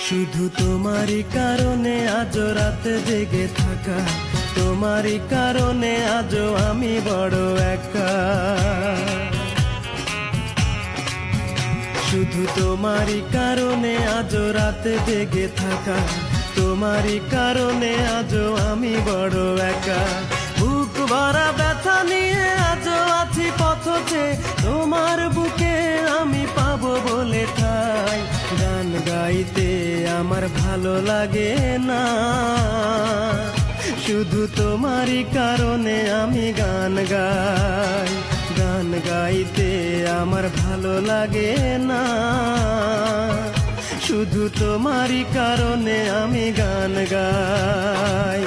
শুধু তোমারই কারণে আজ রাতে জেগে থাকা, তোমারই কারণে আজও আমি বড় একা। শুধু তোমারই কারণে আজ রাতে জেগে থাকা, তোমারই কারণে আজও আমি বড় একা। বুক ভরা ব্যথা নিয়ে আজও আছি পথে, তোমার বুকে আমি পাবো বলে ঠাই। গান গাইতে আমার ভালো লাগে না, শুধু তোমারই কারণে আমি গান গাই। গান গাইতে আমার ভালো লাগে না, শুধু তোমারই কারণে আমি গান গাই।